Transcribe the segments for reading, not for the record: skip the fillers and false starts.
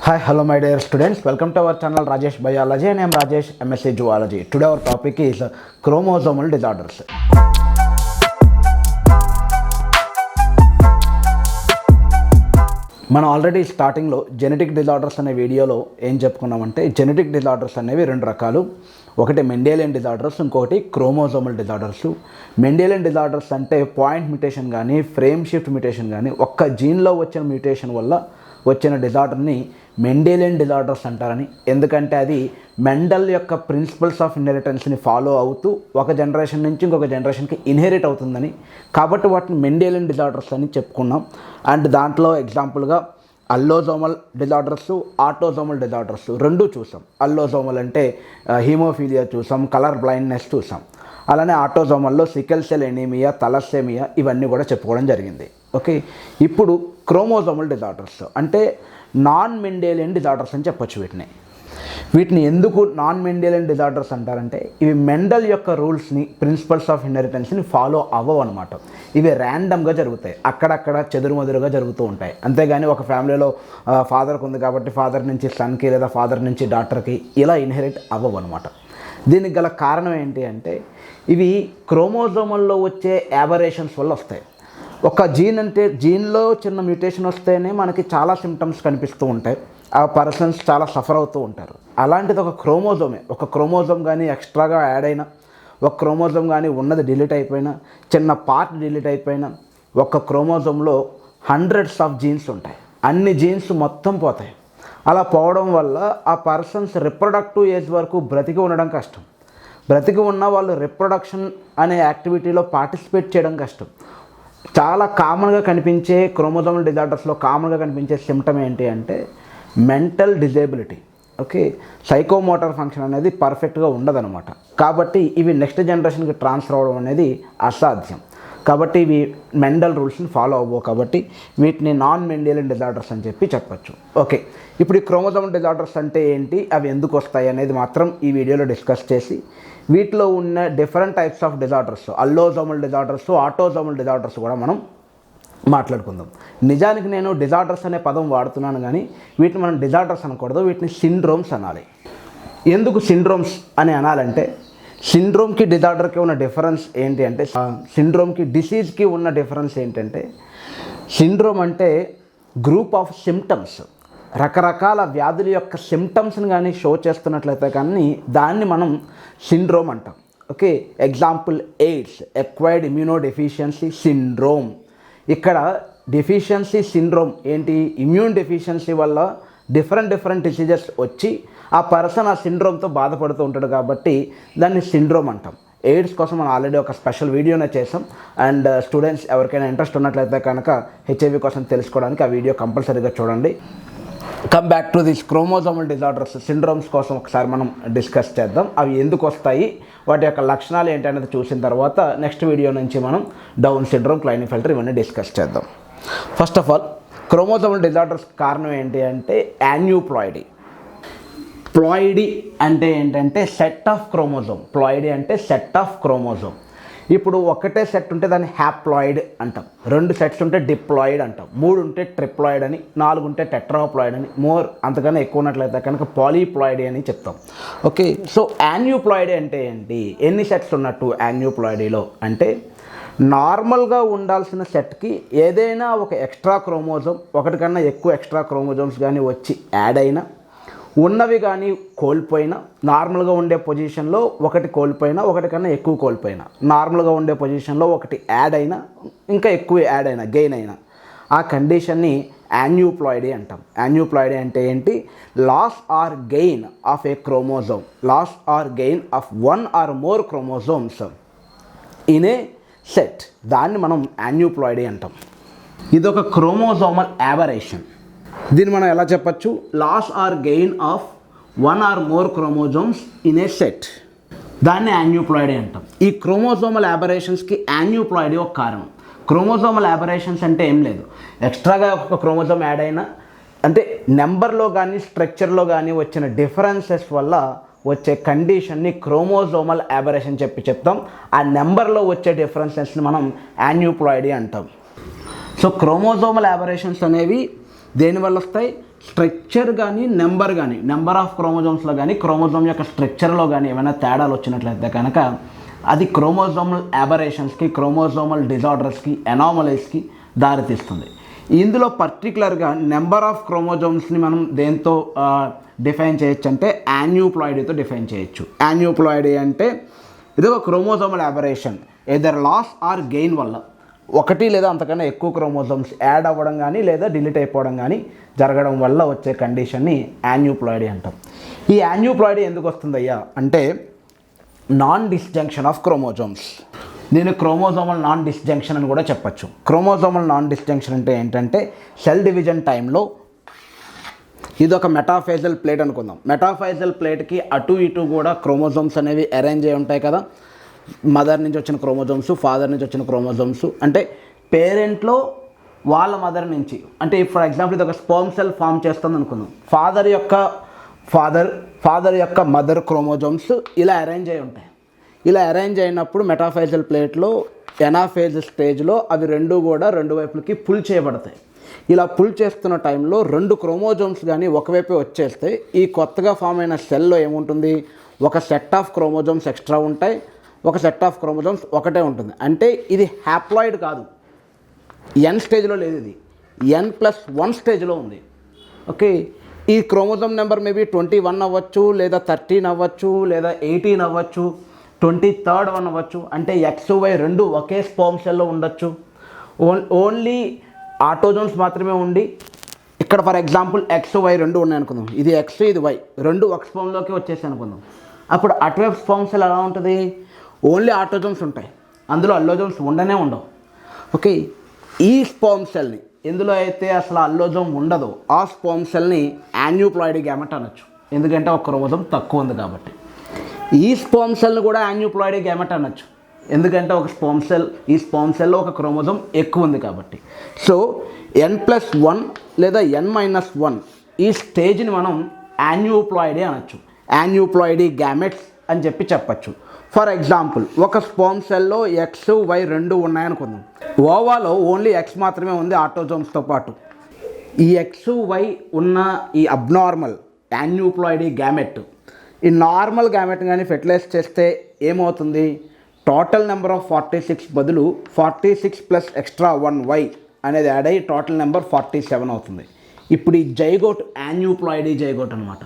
Hi, hello my dear students. Welcome to our channel Rajesh Biology and I am Rajesh, MSc Zoology. Today our topic is chromosomal disorders. మనం already స్టార్టింగ్లో genetic disorders అనే వీడియోలో ఏం చెప్పుకున్నామంటే genetic disorders అనేవి రెండు రకాలు. ఒకటి Mendelian disorders, ఇంకొకటి క్రోమోజోమల్ డిజార్డర్స్. మెండేలియన్ డిజార్డర్స్ అంటే పాయింట్ మ్యూటేషన్ కానీ ఫ్రేమ్ షిఫ్ట్ మ్యూటేషన్ కానీ ఒక్క జీన్లో వచ్చిన మ్యూటేషన్ వల్ల వచ్చిన డిజార్డర్ని మెండేలియన్ డిజార్డర్స్ అంటారని. ఎందుకంటే అది మెండల్ యొక్క ప్రిన్సిపల్స్ ఆఫ్ ఇన్హెరిటెన్స్ని ఫాలో అవుతూ ఒక జనరేషన్ నుంచి ఇంకొక జనరేషన్కి ఇన్హెరిట్ అవుతుందని, కాబట్టి వాటిని మెండేలియన్ డిజార్డర్స్ అని చెప్పుకున్నాం. అండ్ దాంట్లో ఎగ్జాంపుల్గా అల్లోజోమల్ డిజార్డర్స్, ఆటోజోమల్ డిజార్డర్స్ రెండూ చూసాం. అల్లోజోమల్ అంటే హీమోఫీలియా చూసాం, కలర్ బ్లైండ్నెస్ చూసాం. అలానే ఆటోజోమల్లో సికెల్ సెల్ ఎనీమియా, తలస్సేమియా ఇవన్నీ కూడా చెప్పుకోవడం జరిగింది. ఓకే, ఇప్పుడు క్రోమోజోమల్ డిజార్డర్స్ అంటే నాన్ మెండేలియన్ డిజార్డర్స్ అని చెప్పొచ్చు. వీటిని ఎందుకు నాన్ మెండేలియన్ డిజార్డర్స్ అంటారంటే ఇవి మెండల్ యొక్క రూల్స్ని, ప్రిన్సిపల్స్ ఆఫ్ ఇన్హెరిటెన్స్ని ఫాలో అవ్వవు అనమాట. ఇవి ర్యాండమ్గా జరుగుతాయి, అక్కడక్కడ చెదురుమదురుగా జరుగుతూ ఉంటాయి. అంతేగాని ఒక ఫ్యామిలీలో ఫాదర్కి ఉంది కాబట్టి ఫాదర్ నుంచి సన్కి లేదా ఫాదర్ నుంచి డాటర్కి ఇలా ఇన్హెరిట్ అవ్వవు అనమాట. దీనికి గల కారణం ఏంటి అంటే ఇవి క్రోమోజోమల్లో వచ్చే యాబరేషన్స్ వల్ల వస్తాయి. ఒక జీన్ అంటే జీన్లో చిన్న మ్యూటేషన్ వస్తేనే మనకి చాలా సిమ్టమ్స్ కనిపిస్తూ ఉంటాయి, ఆ పర్సన్స్ చాలా సఫర్ అవుతూ ఉంటారు. అలాంటిది ఒక క్రోమోజోమ్ కానీ ఎక్స్ట్రాగా యాడ్ అయినా, ఒక క్రోమోజోమ్ కానీ ఉన్నది డిలీట్ అయిపోయినా, చిన్న పార్ట్ డిలీట్ అయిపోయినా, ఒక క్రోమోజోమ్లో హండ్రెడ్స్ ఆఫ్ జీన్స్ ఉంటాయి, అన్ని జీన్స్ మొత్తం పోతాయి. అలా పోవడం వల్ల ఆ పర్సన్స్ రిప్రొడక్టివ్ ఏజ్ వరకు బ్రతికి ఉండడం కష్టం. బ్రతికి ఉన్న వాళ్ళు రిప్రొడక్షన్ అనే యాక్టివిటీలో పార్టిసిపేట్ చేయడం కష్టం. చాలా కామన్గా కనిపించే క్రోమోజోమల్ డిజార్డర్స్లో కామన్గా కనిపించే సిమ్టమ్ ఏంటి అంటే mental disability. Okay, psychomotor function అనేది పర్ఫెక్ట్గా ఉండదన్నమాట. కాబట్టి ఇవి నెక్స్ట్ జనరేషన్కి ట్రాన్స్ఫర్ అవ్వడం అనేది అసాధ్యం. కాబట్టి ఇవి మెండల్ రూల్స్ని ఫాలో అవ్వవు, కాబట్టి వీటిని నాన్ మెండేలియన్ డిజార్డర్స్ అని చెప్పొచ్చు. ఓకే, ఇప్పుడు ఈ క్రోమోజోమల్ డిజార్డర్స్ అంటే ఏంటి, అవి ఎందుకు వస్తాయి అనేది మాత్రం ఈ వీడియోలో డిస్కస్ చేసి వీటిలో ఉన్న different types of disorders, allosomal disorders, autosomal disorders కూడా మనం మాట్లాడుకుందాం. నిజానికి నేను డిజార్డర్స్ అనే పదం వాడుతున్నాను కానీ వీటిని మనం డిజార్డర్స్ అనకూడదు, వీటిని సిండ్రోమ్స్ అనాలి. ఎందుకు సిండ్రోమ్స్ అని అనాలంటే సిండ్రోమ్కి డిజార్డర్కి ఉన్న డిఫరెన్స్ ఏంటి అంటే, సిండ్రోమ్కి డిసీజ్కి ఉన్న డిఫరెన్స్ ఏంటంటే సిండ్రోమ్ అంటే గ్రూప్ ఆఫ్ సిమ్టమ్స్, రకరకాల వ్యాధుల యొక్క సిమ్టమ్స్ని కానీ షో చేస్తున్నట్లయితే కానీ దాన్ని మనం సిండ్రోమ్ అంటాం. Okay, example AIDS, acquired immunodeficiency syndrome. ఇక్కడ డెఫిషియన్సీ సిండ్రోమ్ ఏంటి, ఇమ్యూన్ డెఫిషియన్సీ వల్ల డిఫరెంట్ డిసీజెస్ వచ్చి ఆ పర్సన్ ఆ సిండ్రోమ్తో బాధపడుతూ ఉంటాడు కాబట్టి దాన్ని సిండ్రోమ్ అంటాం. ఎయిడ్స్ కోసం మనం ఆల్రెడీ ఒక స్పెషల్ వీడియోనే చేసాం. అండ్ స్టూడెంట్స్ ఎవరికైనా ఇంట్రెస్ట్ ఉన్నట్లయితే కనుక హెచ్ఐవి కోసం తెలుసుకోవడానికి ఆ వీడియో కంపల్సరీగా చూడండి. Come back to this chromosomal disorders, syndromes కోసం ఒకసారి మనం డిస్కస్ చేద్దాం. అవి ఎందుకు వస్తాయి, వాటి యొక్క లక్షణాలు ఏంటి అనేది చూసిన తర్వాత నెక్స్ట్ వీడియో నుంచి మనం డౌన్ సిండ్రోమ్, క్లైనెఫెల్టర్ ఇవన్నీ డిస్కస్ చేద్దాం. First of all chromosomal disorders కారణం ఏంటి అంటే యాన్యూప్లాయిడీ. ప్లాయిడీ అంటే ఏంటంటే సెట్ ఆఫ్ క్రోమోజోమ్. ప్లాయిడీ అంటే సెట్ ఆఫ్ క్రోమోజోమ్. ఇప్పుడు ఒకటే సెట్ ఉంటే దాన్ని హ్యాప్లాయిడ్ అంటాం, 2 సెట్స్ ఉంటే డిప్లాయిడ్ అంటాం, 3 ఉంటే ట్రిప్లాయిడ్ అని, 4 ఉంటే టెట్రాప్లాయిడ్ అని, అంతకన్నా ఎక్కువ ఉన్నట్లయితే కనుక పాలీప్లాయిడీ అని చెప్తాం. ఓకే, సో యాన్యూప్లాయిడీ అంటే ఏంటి, ఎన్ని సెట్స్ ఉన్నట్టు యాన్యూప్లాయిడీలో అంటే నార్మల్గా ఉండాల్సిన సెట్కి ఏదైనా ఒక ఎక్స్ట్రా క్రోమోజోమ్, ఒకటి కన్నా ఎక్కువ ఎక్స్ట్రా క్రోమోజోమ్స్ కానీ వచ్చి యాడ్ అయినా, ఉన్నవి కానీ కోల్పోయినా, నార్మల్గా ఉండే పొజిషన్లో ఒకటి కోల్పోయినా, ఒకటి కన్నా ఎక్కువ కోల్పోయినా, నార్మల్గా ఉండే పొజిషన్లో ఒకటి యాడ్ అయినా, ఇంకా ఎక్కువ యాడ్ అయినా, గెయిన్ అయినా, ఆ కండిషన్ని యాన్యూప్లాయిడీ అంటాం. యాన్యూప్లాయిడీ అంటే ఏంటి, loss or gain of a chromosome, loss or gain of 1 or more chromosomes in a set, దాన్ని మనం యాన్యూప్లాయిడీ అంటాం. ఇది ఒక క్రోమోజోమల్ యాబరేషన్. దీన్ని మనం ఎలా చెప్పచ్చు, loss or gain of 1 or more chromosomes in a set, దాన్ని యాన్యూప్లాయిడీ అంటాం. ఈ క్రోమోజోమల్ యాబరేషన్స్కి యాన్యూప్లాయిడీ ఒక కారణం. క్రోమోజోమల్ యాబరేషన్స్ అంటే ఏం లేదు, ఎక్స్ట్రాగా ఒక క్రోమోజోమ్ యాడ్ అయినా అంటే నెంబర్లో కానీ స్ట్రక్చర్లో కానీ వచ్చిన డిఫరెన్సెస్ వల్ల వచ్చే కండిషన్ని క్రోమోజోమల్ యాబరేషన్ చెప్తాం. ఆ నెంబర్లో వచ్చే డిఫరెన్సెస్ని మనం యాన్యూప్లాయిడీ అంటాం. సో క్రోమోజోమల్ యాబరేషన్స్ అనేవి దేనివల్ల వస్తాయి, స్ట్రక్చర్ కానీ నెంబర్ ఆఫ్ క్రోమోజోమ్స్లో కానీ క్రోమోజోమ్ యొక్క స్ట్రక్చర్లో కానీ ఏమైనా తేడాలు వచ్చినట్లయితే కనుక అది క్రోమోజోమల్ అబరేషన్స్కి, క్రోమోజోమల్ డిజార్డర్స్కి, ఎనామలీస్కి దారితీస్తుంది. ఇందులో పర్టికులర్గా నెంబర్ ఆఫ్ క్రోమోజోమ్స్ని మనం దేంతో డిఫైన్ చేయొచ్చు అంటే యాన్యూప్లాయిడీతో డిఫైన్ చేయొచ్చు. యాన్యూప్లాయిడీ అంటే ఇది ఒక chromosomal aberration either loss or gain వల్ల ఒకటి లేదా అంతకన్నా ఎక్కువ క్రోమోజోమ్స్ యాడ్ అవ్వడం కానీ లేదా డిలీట్ అయిపోవడం కానీ జరగడం వల్ల వచ్చే కండిషన్ని యాన్యూప్లాయిడీ అంటాం. ఈ యాన్యూప్లాయిడీ ఎందుకు వస్తుందయ్యా అంటే నాన్ డిస్జంక్షన్ ఆఫ్ క్రోమోజోమ్స్. నేను క్రోమోజోమల్ నాన్ డిస్జంక్షన్ అని కూడా చెప్పచ్చు. క్రోమోజోమల్ నాన్ డిస్జంక్షన్ అంటే ఏంటంటే సెల్ డివిజన్ టైంలో ఇది ఒక మెటాఫేజల్ ప్లేట్ అనుకుందాం. మెటాఫేజల్ ప్లేట్కి అటు ఇటు కూడా క్రోమోజోమ్స్ అనేవి అరేంజ్ అయి ఉంటాయి కదా. మదర్ నుంచి వచ్చిన క్రోమోజోమ్స్, ఫాదర్ నుంచి వచ్చిన క్రోమోజోమ్స్, అంటే పేరెంట్లో వాళ్ళ మదర్ నుంచి, అంటే ఫర్ ఎగ్జాంపుల్ ఇది ఒక స్పర్మ్ సెల్ ఫామ్ చేస్తుంది అనుకుందాం. ఫాదర్ యొక్క మదర్ క్రోమోజోమ్స్ ఇలా అరేంజ్ అయి ఉంటాయి. ఇలా అరేంజ్ అయినప్పుడు మెటాఫేజల్ ప్లేట్లో ఎనాఫేజ్ స్టేజ్లో అవి రెండు కూడా రెండు వైపులకి పుల్ చేయబడతాయి. ఇలా పుల్ చేస్తున్న టైంలో రెండు క్రోమోజోమ్స్ కానీ ఒకవైపే వచ్చేస్తే ఈ కొత్తగా ఫామ్ అయిన సెల్లో ఏముంటుంది, ఒక సెట్ ఆఫ్ క్రోమోజోమ్స్ ఎక్స్ట్రా ఉంటాయి, ఒక సెట్ ఆఫ్ క్రోమోజోమ్స్ ఒకటే ఉంటుంది. అంటే ఇది హ్యాప్లాయిడ్ కాదు, ఎన్ స్టేజ్లో లేదు, ఇది N+1 స్టేజ్లో ఉంది. ఓకే, ఈ క్రోమోజోమ్ నెంబర్ మేబీ 21 అవ్వచ్చు, లేదా 13 అవ్వచ్చు, లేదా 18 అవ్వచ్చు, 23rd వన్ అవ్వచ్చు. అంటే XY రెండు ఒకే స్పర్మ్ సెల్లో ఉండొచ్చు. ఓన్లీ ఆటోజోమ్స్ మాత్రమే ఉండి ఇక్కడ ఫర్ ఎగ్జాంపుల్ XY రెండు ఉన్నాయి అనుకుందాం. ఇది X, ఇది Y, రెండు ఒక స్పర్మ్లోకి వచ్చేసి అనుకుందాం. అప్పుడు అటువైపు స్పర్మ్ సెల్ ఎలా ఉంటుంది, ఓన్లీ ఆటోజోమ్స్ ఉంటాయి, అందులో అల్లోజోమ్స్ ఉండవు. ఓకే, ఈ స్పర్మ్ సెల్ని ఎందులో అయితే అసలు అల్లోజోమ్ ఉండదో ఆ స్పర్మ్ సెల్ని యాన్యూప్లాయిడీ గ్యామెట్ అనొచ్చు, ఎందుకంటే ఒక క్రోమోజోమ్ తక్కువ ఉంది కాబట్టి. ఈ స్పర్మ్ సెల్ని కూడా యాన్యూప్లాయిడీ గ్యామెట్ అనొచ్చు, ఎందుకంటే ఈ స్పర్మ్ సెల్లో ఒక క్రోమోజోమ్ ఎక్కువ ఉంది కాబట్టి. సో N+1 లేదా N-1 ఈ స్టేజ్ని మనం యాన్యూప్లాయిడీ అనొచ్చు, యాన్యూప్లాయిడీ గ్యామెట్స్ అని చెప్పచ్చు. ఫర్ ఎగ్జాంపుల్ ఒక స్పర్మ్ సెల్లో XY రెండు ఉన్నాయనుకుందాం. ఓవాలో ఓన్లీ X మాత్రమే ఉంది ఆటోజోమ్స్తో పాటు. ఈ XY ఉన్న ఈ అబ్నార్మల్ యాన్యూప్లాయిడీ గ్యామెట్ ఈ నార్మల్ గ్యామెట్ కానీ ఫెర్టిలైజ్ చేస్తే ఏమవుతుంది, టోటల్ నెంబర్ ఆఫ్ 46 బదులు 46 ప్లస్ ఎక్స్ట్రా 1Y అనేది యాడ్ అయ్యి టోటల్ నెంబర్ 47 అవుతుంది. ఇప్పుడు ఈ జైగోట్ యాన్యూప్లాయిడీ జైగోట్ అనమాట.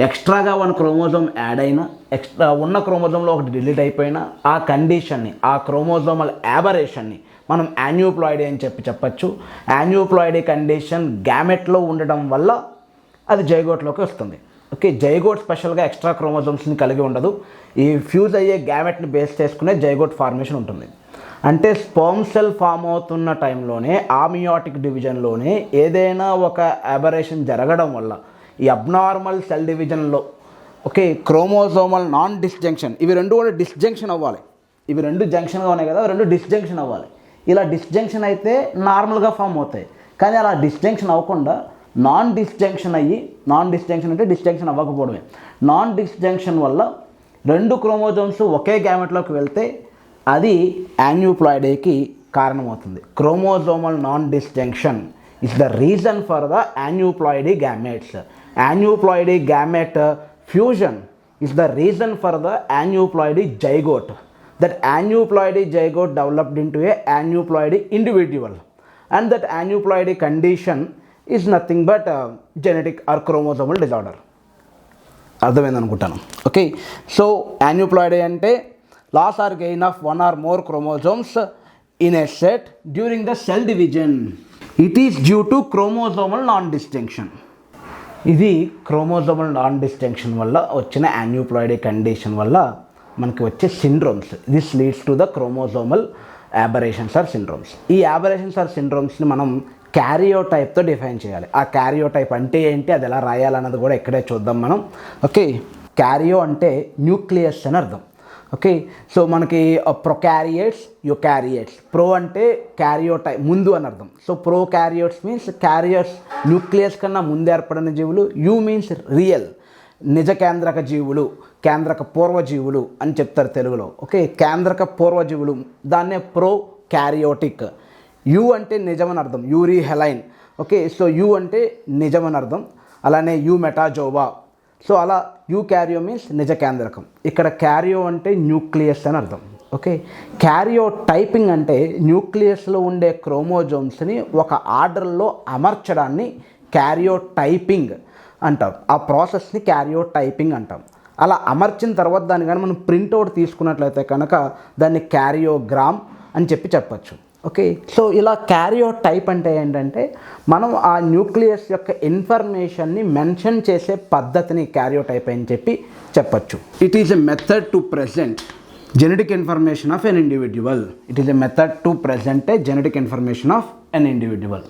ఎక్స్ట్రాగా 1 క్రోమోజోమ్ యాడ్ అయినా, ఎక్స్ట్రా ఉన్న క్రోమోజోమ్లో ఒకటి డిలీట్ అయిపోయినా ఆ కండిషన్ని, ఆ క్రోమోజోమల్ యాబరేషన్ని మనం యాన్యూప్లాయిడీ అని చెప్పచ్చు. యాన్యూప్లాయిడీ కండిషన్ గ్యామెట్లో ఉండడం వల్ల అది జైగోట్లోకి వస్తుంది. ఓకే, జైగోట్ స్పెషల్గా ఎక్స్ట్రా క్రోమోజోమ్స్ని కలిగి ఉండదు. ఈ ఫ్యూజ్ అయ్యే గ్యామెట్ని బేస్ చేసుకునే జైగోట్ ఫార్మేషన్ ఉంటుంది. అంటే స్పర్మ్ సెల్ ఫామ్ అవుతున్న టైంలోనే ఆమియోటిక్ డివిజన్లోనే ఏదైనా ఒక అబరేషన్ జరగడం వల్ల ఈ అబ్నార్మల్ సెల్ డివిజన్లో ఓకే క్రోమోజోమల్ నాన్ డిస్జంక్షన్, ఇవి రెండు కూడా డిస్జంక్షన్ అవ్వాలి. ఇవి రెండు జంక్షన్గా ఉన్నాయి కదా, రెండు డిస్జంక్షన్ అవ్వాలి. ఇలా డిస్జంక్షన్ అయితే నార్మల్గా ఫామ్ అవుతాయి, కానీ అలా డిస్జంక్షన్ అవ్వకుండా నాన్ డిస్జంక్షన్ అయ్యి, నాన్ డిస్జంక్షన్ అంటే డిస్జంక్షన్ అవ్వకపోవడమే, నాన్ డిస్జంక్షన్ వల్ల రెండు క్రోమోజోమ్స్ ఒకే గ్యామెట్లోకి వెళ్తే అది యాన్యూప్లాయిడీకి కారణమవుతుంది. Chromosomal non disjunction is the reason for the aneuploidy gametes. Aneuploidy gamete fusion is the reason for the aneuploidy zygote. That aneuploidy zygote developed into a aneuploidy individual, and that aneuploidy condition is nothing but genetic or chromosomal disorder. అర్థమైంది అనుకుంటాను. Okay, so aneuploidy అంటే loss or gain of 1 or more chromosomes in a set during the cell division. It is due to chromosomal non distinction. ఇది chromosomal non distinction వల్ల వచ్చిన aneuploidy condition వల్ల మనకి వచ్చే syndromes. This leads to the chromosomal aberrations or syndromes. ఈ aberrations are సిండ్రోమ్స్ని మనం క్యారియోటైప్తో define చేయాలి. ఆ క్యారియోటైప్ అంటే ఏంటి, అది ఎలా రాయాలన్నది కూడా ఇక్కడే చూద్దాం మనం. ఓకే, క్యారియో అంటే న్యూక్లియస్ అని అర్థం. ఓకే, సో మనకి ప్రొకారియేట్స్, యుకారియేట్స్. ప్రో అంటే క్యారియోటైప్ ముందు అని అర్థం. So prokaryotes means carriers nucleus కన్నా ముందు ఏర్పడిన జీవులు. యు మీన్స్ రియల్, నిజ కేంద్రక జీవులు, కేంద్రక పూర్వజీవులు అని చెప్తారు తెలుగులో. ఓకే, కేంద్రక పూర్వజీవులు, దాన్నే ప్రో క్యారియోటిక్. యు అంటే నిజమని అర్థం, యూరి హెలైన్. ఓకే, సో యు అంటే నిజమని అర్థం. అలానే యూమెటాజోవా. సో అలా యూకారియో మీన్స్ నిజ కేంద్రకం. ఇక్కడ క్యారియో అంటే న్యూక్లియస్ అని అర్థం. ఓకే, క్యారియో టైపింగ్ అంటే న్యూక్లియస్లో ఉండే క్రోమోజోమ్స్ని ఒక ఆర్డర్లో అమర్చడాన్ని క్యారియో టైపింగ్ అంటాం. ఆ ప్రాసెస్ని క్యారియో టైపింగ్ అంటాం. అలా అమర్చిన తర్వాత దాన్ని కానీ మనం ప్రింట్అవుట్ తీసుకున్నట్లయితే కనుక దాన్ని క్యారియోగ్రామ్ అని చెప్పచ్చు. ఓకే, సో ఇలా క్యారియో టైప్ అంటే ఏంటంటే మనం ఆ న్యూక్లియస్ యొక్క ఇన్ఫర్మేషన్ని మెన్షన్ చేసే పద్ధతిని క్యారియో టైప్ అని చెప్పచ్చు. It is a method to present genetic information of an individual. It is a method to present a genetic information of an individual.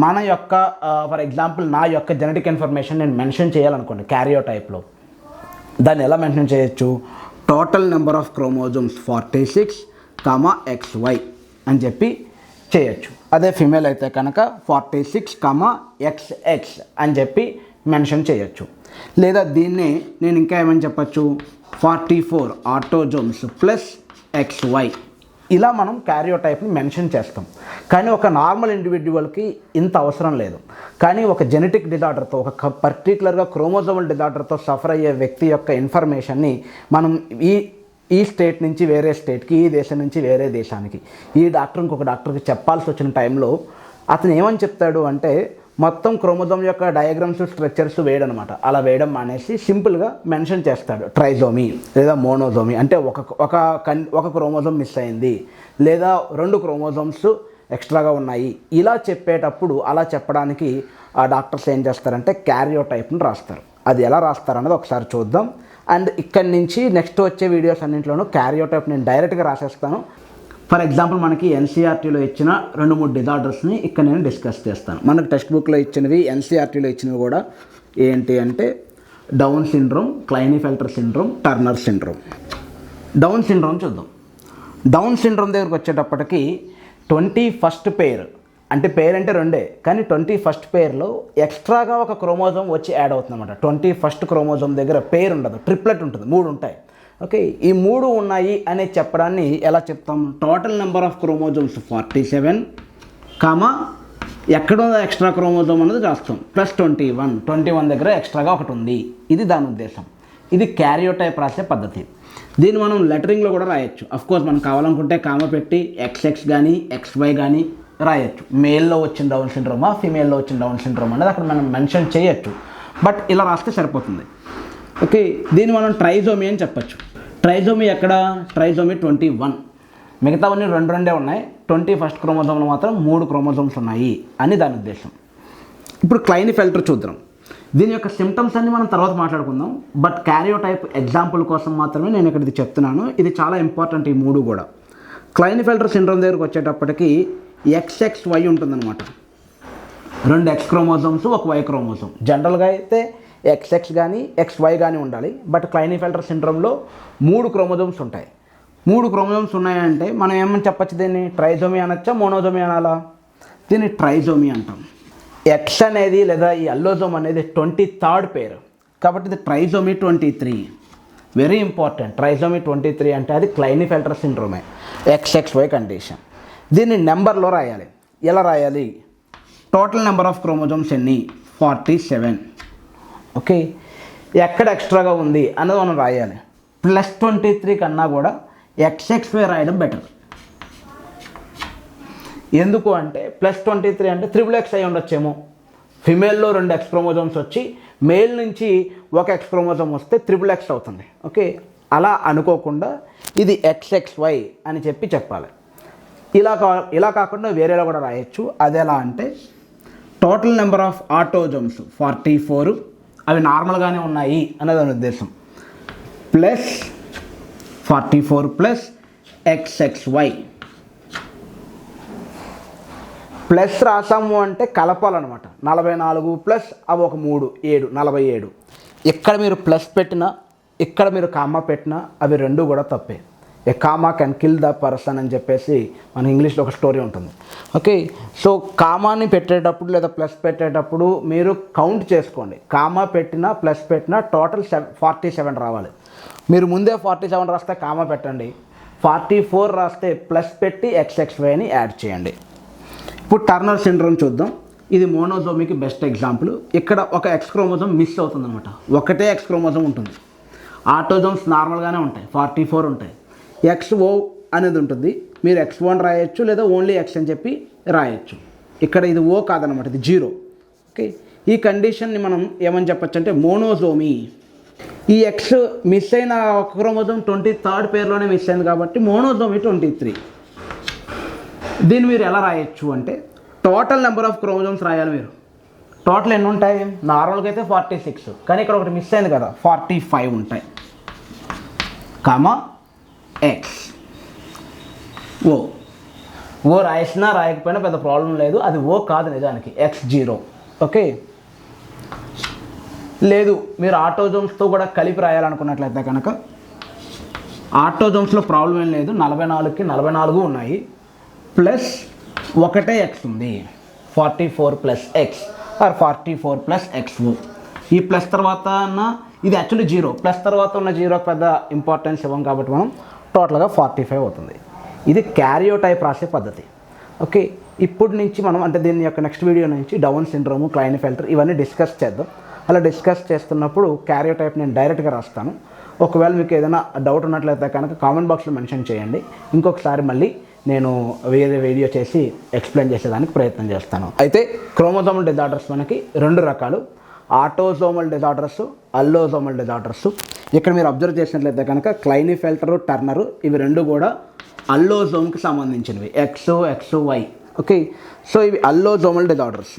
మన యొక్క ఫర్ ఎగ్జాంపుల్ నా యొక్క జెనెటిక్ ఇన్ఫర్మేషన్ నేను మెన్షన్ చేయాలనుకోండి క్యారియో టైప్లో, దాన్ని ఎలా మెన్షన్ చేయొచ్చు? Total number of chromosomes 46, XY అని చెప్పి చేయొచ్చు. అదే ఫిమేల్ అయితే కనుక 46, XX అని చెప్పి మెన్షన్ చేయొచ్చు. లేదా దీన్నే నేను ఇంకా ఏమని చెప్పచ్చు? 44 ఆటోజోమ్స్ ప్లస్ XY. ఇలా మనం క్యారియోటైప్ని మెన్షన్ చేస్తాం. కానీ ఒక నార్మల్ ఇండివిడ్యువల్కి ఇంత అవసరం లేదు. కానీ ఒక జెనెటిక్ డిజార్డర్తో, ఒక పర్టికులర్గా క్రోమోజోమల్ డిజార్డర్తో సఫర్ అయ్యే వ్యక్తి యొక్క ఇన్ఫర్మేషన్ని మనం ఈ స్టేట్ నుంచి వేరే స్టేట్కి, ఈ దేశం నుంచి వేరే దేశానికి, ఈ డాక్టర్ ఇంకొక డాక్టర్కి చెప్పాల్సి వచ్చిన టైంలో అతను ఏమని చెప్తాడు అంటే మొత్తం క్రోమోజోమ్ యొక్క డయాగ్రామ్స్, స్ట్రక్చర్స్ వేయడనమాట. అలా వేయడం మానేసి సింపుల్గా మెన్షన్ చేస్తాడు ట్రైజోమీ లేదా మోనోజోమీ. అంటే ఒక క్రోమోజోమ్ మిస్ అయింది లేదా 2 క్రోమోజోమ్స్ ఎక్స్ట్రాగా ఉన్నాయి. ఇలా చెప్పేటప్పుడు అలా చెప్పడానికి ఆ డాక్టర్స్ ఏం చేస్తారంటే క్యారియోటైప్ని రాస్తారు. అది ఎలా రాస్తారన్నది ఒకసారి చూద్దాం. అండ్ ఇక్కడి నుంచి నెక్స్ట్ వచ్చే వీడియోస్ అన్నింటిలోనూ క్యారియోటైప్ నేను డైరెక్ట్గా రాసేస్తాను. ఫర్ ఎగ్జాంపుల్ మనకి ఎన్సీఆర్టీలో ఇచ్చిన 2-3 డిజార్డర్స్ని ఇక్కడ నేను డిస్కస్ చేస్తాను. మనకు టెక్స్ట్ బుక్లో ఇచ్చినవి, ఎన్సీఆర్టీలో ఇచ్చినవి కూడా ఏంటి అంటే Down syndrome, Klinefelter syndrome, Turner syndrome. Down syndrome చూద్దాం. డౌన్ సిండ్రోమ్ దగ్గరకు వచ్చేటప్పటికి 21st పెయిర్, అంటే పేర్ అంటే 2, కానీ 21st పెయిర్లో ఎక్స్ట్రాగా ఒక క్రోమోజోమ్ వచ్చి యాడ్ అవుతుంది అనమాట. 21st క్రోమోజోమ్ దగ్గర పేర్ ఉండదు, ట్రిప్లెట్ ఉంటుంది, 3 ఉంటాయి. ఓకే, ఈ 3 ఉన్నాయి అనే చెప్పడాన్ని ఎలా చెప్తాం? టోటల్ నెంబర్ ఆఫ్ క్రోమోజోమ్స్ 47, ఎక్కడో ఎక్స్ట్రా క్రోమోజోమ్ అనేది రాస్తాం ప్లస్ 21 దగ్గర ఎక్స్ట్రాగా ఒకటి ఉంది. ఇది దాని ఉద్దేశం. ఇది క్యారియోటైప్ రాసే పద్ధతి. దీన్ని మనం లెటరింగ్లో కూడా రాయొచ్చు. అఫ్కోర్స్ మనం కావాలనుకుంటే కామ పెట్టి XX కానీ XY కానీ రాయొచ్చు. మేల్లో వచ్చిన డౌన్ సిండ్రోమా, ఫీమేల్లో వచ్చిన డౌన్ సిండ్రోమ్ అనేది అక్కడ మనం మెన్షన్ చేయొచ్చు. బట్ ఇలా రాస్తే సరిపోతుంది. ఓకే, దీన్ని మనం ట్రైజోమీ అని చెప్పచ్చు. ట్రైజోమీ ఎక్కడ? ట్రైజోమీ 21. మిగతావన్నీ 2 ఉన్నాయి. 21st క్రోమోజోమ్లో మాత్రం 3 క్రోమోజోమ్స్ ఉన్నాయి అని దాని ఉద్దేశం. ఇప్పుడు క్లైనీఫెల్టర్ చూద్దాం. దీని యొక్క సిమ్టమ్స్ అన్ని మనం తర్వాత మాట్లాడుకుందాం. బట్ క్యారియోటైప్ ఎగ్జాంపుల్ కోసం మాత్రమే నేను ఇక్కడ ఇది చెప్తున్నాను. ఇది చాలా ఇంపార్టెంట్ ఈ 3 కూడా. క్లైనీఫెల్టర్ సిండ్రోమ్ దగ్గరకు వచ్చేటప్పటికి XXY ఉంటుందన్నమాట. 2 X క్రోమోజోమ్స్, 1 Y క్రోమోజోమ్. జనరల్గా అయితే XX కానీ XY కానీ ఉండాలి. బట్ క్లైనీఫెల్టర్ సిండ్రోమ్లో 3 క్రోమోజోమ్స్ ఉంటాయి. 3 క్రోమోజోమ్స్ ఉన్నాయంటే మనం ఏమని చెప్పచ్చు? దీన్ని ట్రైజోమీ అనొచ్చా, మోనోజోమీ అనాలా? దీన్ని ట్రైజోమీ అంటాం. X అనేది లేదా ఈ అల్లోజోమ్ అనేది 23rd పెయిర్, కాబట్టి ఇది ట్రైజోమీ 23. Very important. ట్రైజోమీ 23 అంటే అది క్లైనీఫెల్టర్ సిండ్రోమే, XXY కండిషన్. దీన్ని నెంబర్లో రాయాలి. ఎలా రాయాలి? టోటల్ నెంబర్ ఆఫ్ క్రోమోజోమ్స్ ఎన్ని? 47. ఓకే, ఎక్కడ ఎక్స్ట్రాగా ఉంది అన్నది మనం రాయాలి. ప్లస్ 23 కన్నా కూడా XXY రాయడం బెటర్. ఎందుకు అంటే ప్లస్ 23 అంటే XXX అయి ఉండొచ్చేమో. ఫిమేల్లో 2 X క్రోమోజోమ్స్ వచ్చి మేల్ నుంచి 1 X క్రోమోజోమ్ వస్తే XXX అవుతుంది. ఓకే, అలా అనుకోకుండా ఇది XXY అని చెప్పాలి. ఇలా కాకుండా వేరేలా కూడా రాయొచ్చు. అది ఎలా అంటే టోటల్ నెంబర్ ఆఫ్ ఆటోజోమ్స్ 44, అవి నార్మల్గానే ఉన్నాయి అన్నది దాని ఉద్దేశం. Plus 44 plus XXY. ప్లస్ రాసాము అంటే కలపాలన్నమాట. 44 ప్లస్ అవి ఒక 3, 7, 47. ఇక్కడ మీరు ప్లస్ పెట్టినా, ఇక్కడ మీరు కామా పెట్టినా అవి 2 కూడా తప్పే. A comma can kill the person అని చెప్పేసి మన ఇంగ్లీష్లో ఒక స్టోరీ ఉంటుంది. ఓకే, సో కామాని పెట్టేటప్పుడు లేదా ప్లస్ పెట్టేటప్పుడు మీరు కౌంట్ చేసుకోండి. కామా పెట్టినా ప్లస్ పెట్టినా టోటల్ 47 రావాలి. మీరు ముందే 47 రాస్తే కామా పెట్టండి, 44 రాస్తే ప్లస్ పెట్టి XXY అని యాడ్ చేయండి. ఇప్పుడు టర్నర్ సిండ్రోమ్ చూద్దాం. ఇది మోనోజోమిక్ బెస్ట్ ఎగ్జాంపుల్. ఇక్కడ ఒక ఎక్స్ క్రోమోజోమ్ మిస్ అవుతుంది అనమాట. ఒకటే ఎక్స్ క్రోమోజోమ్ ఉంటుంది. ఆటోజోమ్స్ నార్మల్గానే ఉంటాయి, 44 ఉంటాయి. XO అనేది ఉంటుంది. మీరు X1 రాయొచ్చు లేదా ఓన్లీ ఎక్స్ అని చెప్పి రాయొచ్చు. ఇక్కడ ఇది ఓ కాదనమాట, ఇది 0. ఓకే, ఈ కండిషన్ని మనం ఏమని చెప్పచ్చు అంటే మోనోజోమీ. ఈ ఎక్స్ మిస్ అయిన ఒక క్రోమోజోమ్ 23rd పేర్లోనే మిస్ అయింది కాబట్టి మోనోజోమీ 23. దీన్ని మీరు ఎలా రాయొచ్చు అంటే టోటల్ నెంబర్ ఆఫ్ క్రోమోజోమ్స్ రాయాలి మీరు. టోటల్ ఎన్ని ఉంటాయి? నార్మల్గా అయితే 46, కానీ ఇక్కడ ఒకటి మిస్ అయింది కదా, 45 ఉంటాయి. కామా ఎక్స్ ఓ రాసినా రాయకపోయినా పెద్ద ప్రాబ్లం లేదు. అది ఓ కాదు నిజానికి, X0. ఓకే, లేదు మీరు ఆటోజోమ్స్తో కూడా కలిపి రాయాలనుకున్నట్లయితే కనుక ఆటోజోమ్స్లో ప్రాబ్లం ఏం లేదు. 44కి 44 ఉన్నాయి, ప్లస్ ఒకటే ఎక్స్ ఉంది, 44 plus X or 44 plus XO. ఈ ప్లస్ తర్వాత ఇది యాక్చువల్లీ 0, ప్లస్ తర్వాత ఉన్న 0కి పెద్ద ఇంపార్టెన్స్ ఇవ్వం కాబట్టి మనం టోటల్గా 45 అవుతుంది. ఇది క్యారియోటైప్ రాసే పద్ధతి. ఓకే, ఇప్పుడు నుంచి మనం అంటే దీని యొక్క నెక్స్ట్ వీడియో నుంచి డౌన్ సిండ్రోము, క్లైన్ఫెల్టర్ ఇవన్నీ డిస్కస్ చేద్దాం. అలా డిస్కస్ చేస్తున్నప్పుడు క్యారియోటైప్ నేను డైరెక్ట్గా రాస్తాను. ఒకవేళ మీకు ఏదైనా డౌట్ ఉన్నట్లయితే కనుక కామెంట్ బాక్స్లో మెన్షన్ చేయండి. ఇంకొకసారి మళ్ళీ నేను వేరే వీడియో చేసి ఎక్స్ప్లెయిన్ చేసేదానికి ప్రయత్నం చేస్తాను. అయితే క్రోమోజోమల్ డిజార్డర్స్ మనకి 2 రకాలు, ఆటోజోమల్ డిజార్డర్స్, అల్లోజోమల్ డిజార్డర్స్. ఇక్కడ మీరు అబ్జర్వ్ చేసినట్లయితే కనుక క్లైన్ఫెల్టర్, టర్నర్ ఇవి 2 కూడా అల్లోజోమ్కి సంబంధించినవి, XY. ఓకే, సో ఇవి అల్లోజోమల్ డిజార్డర్స్.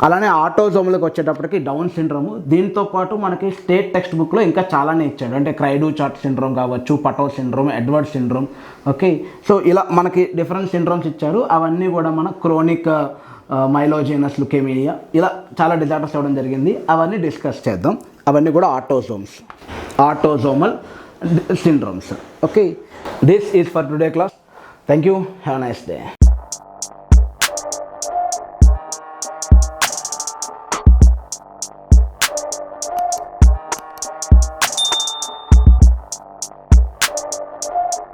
అలానే ఆటోజోమల్కి వచ్చేటప్పటికి డౌన్ సిండ్రోమ్. దీంతో పాటు మనకి స్టేట్ టెక్స్ట్ బుక్లో ఇంకా చాలానే ఇచ్చాడు. అంటే క్రైడు చార్ట్ సిండ్రోమ్ కావచ్చు, Patau syndrome, Edward syndrome. Okay, so ఇలా మనకి డిఫరెంట్ సిండ్రోమ్స్ ఇచ్చారు. అవన్నీ కూడా మన క్రోనిక్ మైలోజెనస్ లుకేమియా ఇలా చాలా డిజార్డర్స్ ఇవ్వడం జరిగింది. అవన్నీ డిస్కస్ చేద్దాం. అవన్నీ కూడా autosomal syndromes. Okay, this is for today class. Thank you, have a nice day.